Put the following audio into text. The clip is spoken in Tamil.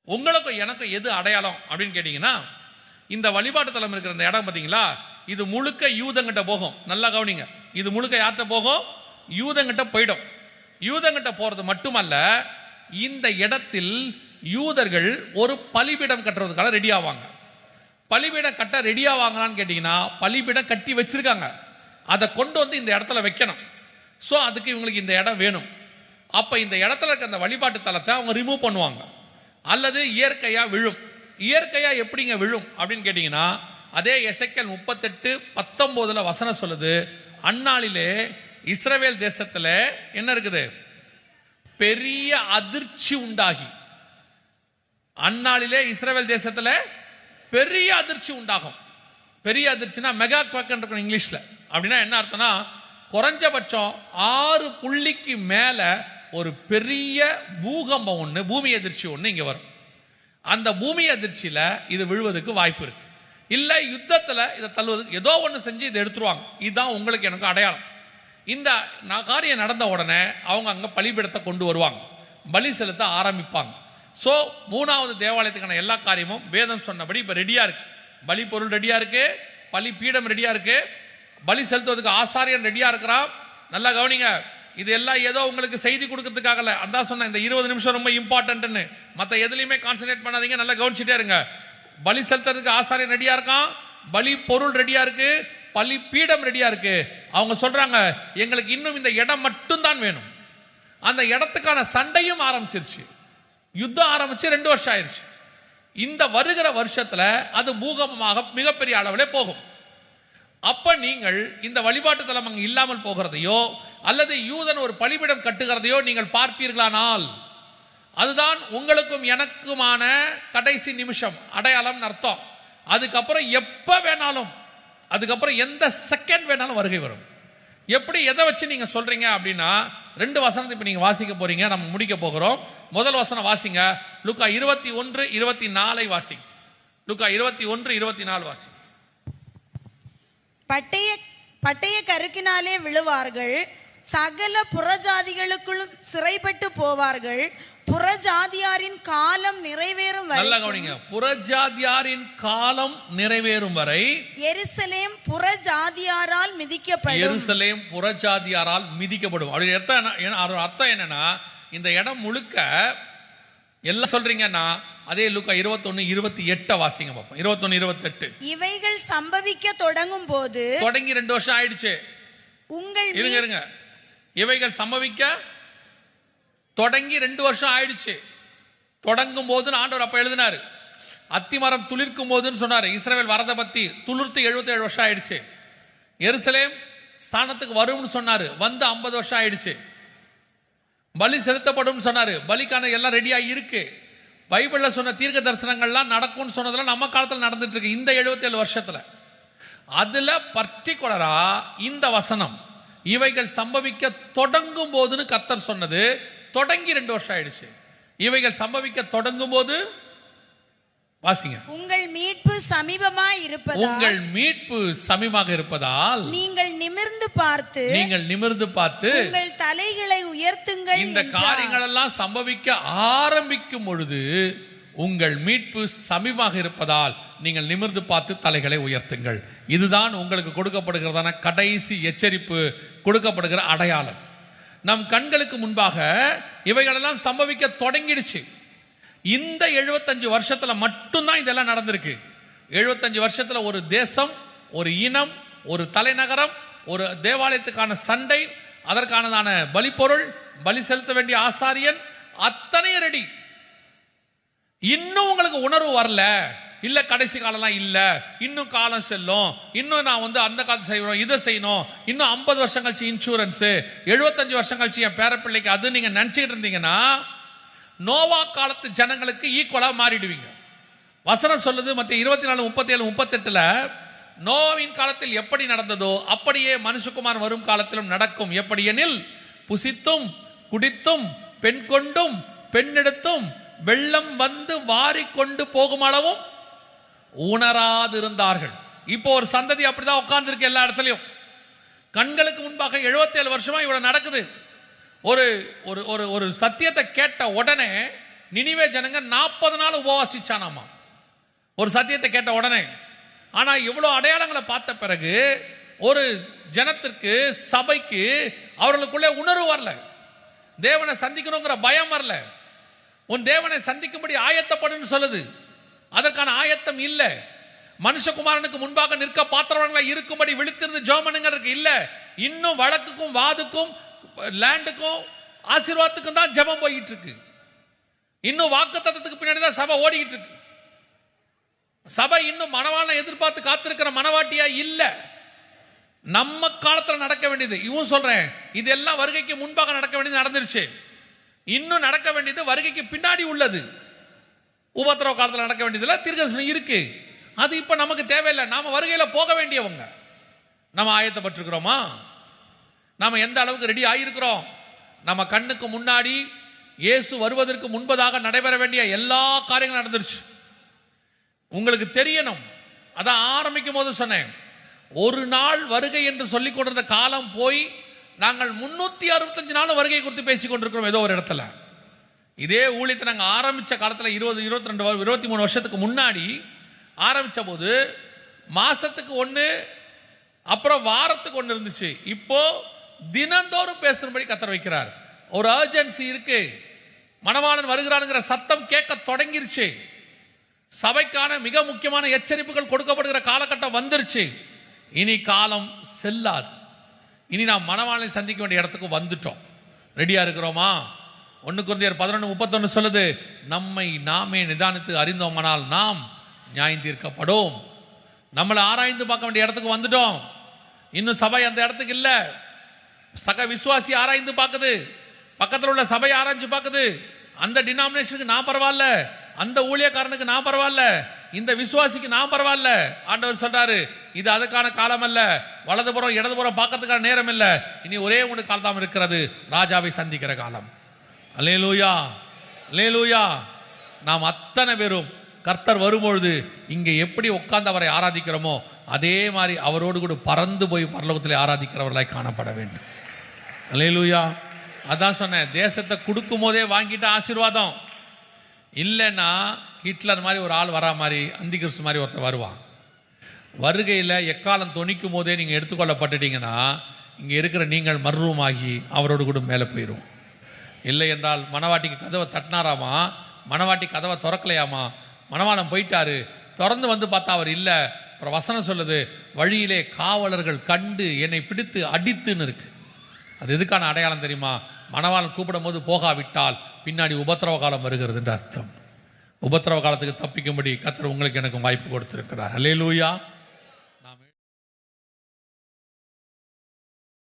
உங்களுக்கும் எனக்கும் எது அடையாளம் அப்படின்னு கேட்டீங்கன்னா, இந்த வழிபாட்டு தலம் இருக்கிற இந்த இடம் பார்த்தீங்களா, இது முழுக்க யூதங்கிட்ட போகும். நல்லா கவனிங்க, இது முழுக்க யார்கிட்ட போகும்? யூதங்கிட்ட போயிடும். யூதங்கிட்ட போறது மட்டுமல்ல, இந்த இடத்தில் யூதர்கள் ஒரு பலிபீடம் கட்டுறதுக்காக ரெடி ஆவாங்க. பலிபீடம் கட்ட ரெடி ஆவாங்களான்னு கேட்டீங்கன்னா, பலிபீடம் கட்டி வச்சிருக்காங்க, அதை கொண்டு வந்து இந்த இடத்துல வைக்கணும். ஸோ அதுக்கு இவங்களுக்கு இந்த இடம் வேணும். அப்போ இந்த இடத்துல இருக்க அந்த வழிபாட்டு தலத்தை அவங்க ரிமூவ் பண்ணுவாங்க, அல்லது இயற்கையாக விழும். இயற்கையாக எப்படிங்க விழும் அப்படின்னு கேட்டிங்கன்னா, அதே எசேக்கியேல் 38:19 வசனம் சொல்லுது, அந்நாளிலே இஸ்ரவேல் தேசத்தில் என்ன இருக்குது? பெரிய அதிர்ச்சி உண்டாகி. அந்நாளிலே இஸ்ரவேல் தேசத்தில் பெரிய அதிர்ச்சி உண்டாகும். பெரிய அதிர்ச்சினா மெகா குவாக்கன் இருக்கும் இங்கிலீஷில். அப்படின்னா என்ன அர்த்தம்னா, குறைஞ்சபட்சம் 6 புள்ளிக்கு மேலே ஒரு பெரிய பூகம்பம் ஒன்று, பூமி அதிர்ச்சி ஒன்று இங்கே வரும். அந்த பூமி அதிர்ச்சியில் இது விழுவதுக்கு வாய்ப்பு இருக்கு. இல்லை யுத்தத்தில் இதை தள்ளுவதுக்கு ஏதோ ஒன்று செஞ்சு இதை எடுத்துருவாங்க. இதுதான் உங்களுக்கு எனக்கு அடையாளம். இந்த காரியம் நடந்த உடனே அவங்க அங்கே பலிபீடத்தை கொண்டு வருவாங்க, பலி செலுத்த ஆரம்பிப்பாங்க. ஸோ 3வது தேவாலயத்துக்கான எல்லா காரியமும் வேதம் சொன்னபடி இப்போ ரெடியாக இருக்கு. பலி பொருள் ரெடியாக இருக்கு, பலி பீடம் ரெடியாக இருக்கு, பலி செலுத்துவதற்கு ஆசாரியன் ரெடியாக இருக்கிறான். நல்லா கவனிங்க, இது எல்லாம் ஏதோ உங்களுக்கு செய்தி கொடுக்கறதுக்காகல. அதான் சொன்ன இந்த 20 நிமிஷம் ரொம்ப இம்பார்ட்டன்ட்னு. மற்ற எதுலையுமே கான்சன்ட்ரேட் பண்ணாதீங்க, நல்லா கவனிச்சுட்டே இருங்க. பலி செலுத்துறதுக்கு ஆசாரியன் ரெடியா இருக்கான், பலி பொருள் ரெடியா இருக்கு, பலி பீடம் ரெடியா இருக்கு. அவங்க சொல்றாங்க, எங்களுக்கு இன்னும் இந்த இடம் மட்டும்தான் வேணும். அந்த இடத்துக்கான சண்டையும் ஆரம்பிச்சிருச்சு, யுத்தம் ஆரம்பிச்சு 2 வருஷம் ஆயிடுச்சு. இந்த வருகிற வருஷத்துல அது பூகம்பமாக மிகப்பெரிய அளவில் போகும். அப்ப நீங்கள் இந்த வழிபாட்டு தலம் அங்கு இல்லாமல் போகிறதையோ அல்லது யூதன் ஒரு பலிபீடம் கட்டுகிறதையோ நீங்கள் பார்ப்பீர்களானால், அதுதான் உங்களுக்கும் எனக்குமான கடைசி நிமிஷம் அடையாளம் அர்த்தம். அதுக்கப்புறம் எப்ப வேணாலும், அதுக்கப்புறம் எந்த செகண்ட் வேணாலும் வருகை வரும். எப்படி எதை வச்சு நீங்க சொல்றீங்க அப்படின்னா, 2 வசனத்தை இப்ப நீங்க வாசிக்க போறீங்க, நம்ம முடிக்க போகிறோம். முதல் வசனம் வாசிங்க, லூக்கா 21:24 வாசிங்க. லூக்கா 21:24 வாசிங்க. பட்டய கருக்கினாலே விழுவார்கள், சகல புறஜாதிகளுக்குள்ளும் சிறைப்பட்டு போவார்கள், புறஜாதியாரின் காலம் நிறைவேறும் வரை. நல்லா கவனிங்க, புறஜாதியாரின் காலம் நிறைவேறும் வரை எருசலேம் புறஜாதியாரால் மிதிக்கப்படும். எருசலேம் புறஜாதியாரால் மிதிக்கப்படும். அப்படி அர்த்தம் என்னன்னா, இந்த இடம் முழுக்க எல்லாம் சொல்றீங்கன்னா, அதே லூக்கா 21:28 வாசிங்க பாப்போம். 21:28. இவைகள் சம்பவிக்க தொடங்கும் போது, தொடங்கி 2 வருஷம் ஆயிடுச்சு. இருங்க, இவைகள் சம்பவிக்க தொடங்கி 2 வருஷம் ஆயிடுச்சு. தொடங்கும் போது ஆண்டவர் அப்ப எழுதினாரு, அத்திமரம் துளிர்க்கும் போதுன்னு சொன்னாரு. இஸ்ரவேல் வரதை பத்தி துளிர்த்து 77 வருஷம் ஆயிடுச்சு. எருசலேம் ஸ்தானத்துக்கு வரும்னு சொன்னாரு, வந்து 50 வருஷம் ஆயிடுச்சு. பலி செலுத்தப்படும் சொன்னாரு, பலிக்கான எல்லாம் ரெடியா இருக்கு. பைபிள்ல சொன்ன தீர்க்க தரிசனங்கள்லாம் நடக்கும்னு சொன்னதெல்லாம் நம்ம காலத்தில் நடந்துட்டு இருக்கு இந்த 77 வருஷத்துல. அதுல பர்டிகுலரா இந்த வசனம், இவைகள் சம்பவிக்க தொடங்கும் போதுன்னு கர்த்தர் சொன்னது, தொடங்கி 2 வருஷம் ஆயிடுச்சு. இவைகள் சம்பவிக்க தொடங்கும் போது வாசிங்க, உங்கள் மீட்பு சமீபமாய் இருப்பதால், உங்கள் மீட்பு சமீபமாக இருப்பதால் நீங்கள் நிமிர்ந்து பார்த்து உங்கள் தலைகளை உயர்த்துங்கள். இந்த காரியங்கள் எல்லாம் சம்பவிக்க ஆரம்பிக்கும் பொழுது உங்கள் மீட்பு சமீபமாக இருப்பதால் நீங்கள் நிமிர்ந்து பார்த்து தலைகளை உயர்த்துங்கள். இதுதான் உங்களுக்கு கொடுக்கப்படுகிறதான கடைசி எச்சரிப்பு, கொடுக்கப்படுகிற அடையாளம். நம் கண்களுக்கு முன்பாக இவைகளெல்லாம் சம்பவிக்க தொடங்கிடுச்சு. இந்த 75 வருஷத்துல மட்டும்தான் இதெல்லாம் நடந்திருக்கு. 75 வருஷத்துல ஒரு தேசம், ஒரு இனம், ஒரு தலைநகரம், ஒரு தேவாலயத்துக்கான சண்டை, அதற்கானதான பலிப்பொருள், பலி செலுத்த வேண்டிய ஆசாரியன், அத்தனை ரெடி. இன்னும் உங்களுக்கு உணர்வு வரல, இல்ல கடைசி காலம்லாம் இல்ல, இன்னும் காலம் செல்லும், இன்னும் நான் அந்த காலத்து செய்யணும், இதை செய்யணும், இன்னும் 50 வருஷம் கழிச்சு இன்சூரன்ஸ், 75 வருஷம் கழிச்சு என் பேரப்பிள்ளைக்கு, அது நீங்க நினைச்சிட்டு இருந்தீங்கன்னா நோவா காலத்து ஜனங்களுக்கு ஈக்குவலா மாறிடுவீங்க. வசனம் சொல்லுது மத்திய 24:37-38, நோவாவின் காலத்தில் எப்படி நடந்ததோ அப்படியே மனுஷகுமார் வரும் காலத்திலும் நடக்கும். எப்படி எனில், புசித்தும் குடித்தும் பெண் கொண்டும் பெண்ணெடுத்தும் வெள்ளம் வந்து வாரி கொண்டு போகும் அளவும் உணராதிருந்தார்கள். இப்போ ஒரு சந்ததி அப்படிதான் உட்கார்ந்து இருக்கு எல்லா இடத்துலையும். கண்களுக்கு முன்பாக 77 வருஷமா இவ்வளவு நடக்குது. ஒரு ஒரு ஒரு சத்தியத்தை கேட்ட உடனே நினிவே ஜனங்க 40 நாள் உபவாசிச்சானாமா ஒரு சத்தியத்தை கேட்ட உடனே. ஆனா இவ்வளவு அடையாளங்களை பார்த்த பிறகு ஒரு ஜனத்திற்கு, சபைக்கு அவர்களுக்குள்ளே உணர்வு வரல, தேவனை சந்திக்கணுங்கிற பயம் வரல. உன் தேவனை சந்திக்கும்படி ஆயத்தப்படுன்னு சொல்லுது, அதற்கான ஆயத்தம் இல்லை. மனுஷகுமாரனுக்கு முன்பாக நிற்க பாத்திரவங்களா இருக்கும்படி விழித்திருந்து ஜெபம் பண்ணுங்கிறதுக்கு இல்ல. இன்னும் வழக்குக்கும் வாதுக்கும் லேண்டுக்கும் ஆசீர்வாதத்துக்கும் தான் ஜெபம் போயிட்டு இருக்கு. இன்னும் வாக்குத்தத்தத்துக்கு பின்னாடி தான் சபை ஓடிக்கிட்டு இருக்கு. சபை இன்னும் மணவாளனை எதிர்பார்த்து காத்திருக்கிற மணவாட்டியா இல்ல. நம்ம காலத்துல நடக்க வேண்டியது, இவன் சொல்றேன், இதெல்லாம் வருகைக்கு முன்பாக நடக்க வேண்டியது நடந்துருச்சு. இன்னும் நடக்க வேண்டியது வருகைக்கு பின்னாடி உள்ளது. உபத்திரவ காலத்தில் நடக்க வேண்டியதுல தீர்க்கதரிசனம் இருக்கு. அது இப்ப நமக்கு தேவையில்லை. நாம வருகையில போக வேண்டியவங்க. நம்ம ஆயத்தப்பட்டிருக்கிறோமா? நாம எந்த அளவுக்கு ரெடி ஆகியிருக்கிறோம்? நம்ம கண்ணுக்கு முன்னாடி இயேசு வருவதற்கு முன்பதாக நடைபெற வேண்டிய எல்லா காரியங்களும் நடந்துருச்சு. உங்களுக்கு தெரியணும். அதான் ஆரம்பிக்கும் போது சொன்னேன், ஒரு நாள் வருகை என்று சொல்லிக் கொண்டிருந்த காலம் போய் நாங்கள் 365 நாள் வருகை குறித்து பேசிக் கொண்டிருக்கிறோம். ஏதோ ஒரு இடத்துல இதே ஊழியத்தை நாங்கள் ஆரம்பிச்ச காலத்தில் 20, 22, 23 வருஷத்துக்கு முன்னாடி ஆரம்பிச்ச போது மாசத்துக்கு ஒன்று, அப்புறம் வாரத்துக்கு ஒன்று இருந்துச்சு. இப்போ தினந்தோறும் பேசும்படி கத்தர் வைக்கிறார். ஒரு அர்ஜென்சி இருக்கு. மணவாளன் வருகிறானுங்கிற சத்தம் கேட்க தொடங்கிருச்சு. சபைக்கான மிக முக்கியமான எச்சரிப்புகள் கொடுக்கப்படுகிற காலகட்டம் வந்துருச்சு. இனி காலம் செல்லாது. இனி நாம் மணவாளனை சந்திக்க வேண்டிய இடத்துக்கு வந்துட்டோம். ரெடியா இருக்கிறோமா? 1 கொரிந்தியர் 11:31 சொல்லுது, நம்மை நாமே நிதானித்து அறிந்தோமானால் நாம் நியாயம் தீர்க்கப்படும். நம்மளை ஆராய்ந்து பார்க்க வேண்டிய இடத்துக்கு வந்துட்டோம். இன்னும் சபை அந்த இடத்துக்கு இல்ல. சக விசுவாசி ஆராய்ந்து பார்க்குது, பக்கத்தில் உள்ள சபை ஆராய்ச்சி பார்க்குது. அந்த டினாமினேஷனுக்கு நான் பரவாயில்ல, அந்த ஊழியக்காரனுக்கு நான் பரவாயில்ல, இந்த விசுவாசிக்கு நான் பரவாயில்ல. ஆண்டவர் சொல்றாரு, இது அதுக்கான காலம் அல்ல, வலதுபுறம் இடதுபுறம் பார்க்கறதுக்கான நேரம் இல்லை. இனி ஒரே ஒன்று காலம் இருக்கிறது, ராஜாவை சந்திக்கிற காலம். அல்லேலூயா, அல்லேலூயா. நாம் அத்தனை பேரும் கர்த்தர் வரும்பொழுது இங்கே எப்படி உட்கார்ந்து அவரை ஆராதிக்கிறோமோ அதே மாதிரி அவரோடு கூட பறந்து போய் பரலோகத்தில் ஆராதிக்கிறவர்களாய் காணப்பட வேண்டும். அல்லேலூயா. அதான் சொன்னேன், தேசத்தை கொடுக்கும் போதே வாங்கிட்ட ஆசீர்வாதம் இல்லைன்னா ஹிட்லர் மாதிரி ஒரு ஆள் வரா மாதிரி, அந்தி கிறிஸ்து மாதிரி ஒருத்தர் வருவான். வருகையில் எக்காலம் தொனிக்கும் போதே நீங்கள் எடுத்துக்கொள்ளப்பட்டுட்டீங்கன்னா இங்கே இருக்கிற நீங்கள் மர்வமாகி அவரோடு கூட மேலே போயிடும். இல்லை என்றால் மணவாட்டிக்கு கதவை தட்டினாராமா, மணவாட்டி கதவை திறக்கலையாமா, மணவாளன் போயிட்டாரு, திறந்து வந்து பார்த்தா அவர் இல்லை. அப்புறம் வசனம் சொல்லுது, வழியிலே காவலர்கள் கண்டு என்னை பிடித்து அடித்துன்னு இருக்கு. அது எதுக்கான அடையாளம் தெரியுமா? மணவாளன் கூப்பிடும் போது போகாவிட்டால் பின்னாடி உபத்திரவ காலம் வருகிறது என்று அர்த்தம். உபத்திரவ காலத்துக்கு தப்பிக்கும்படி கர்த்தர் உங்களுக்கு எனக்கும் வாய்ப்பு கொடுத்திருக்கிறார். அல்லேலூயா.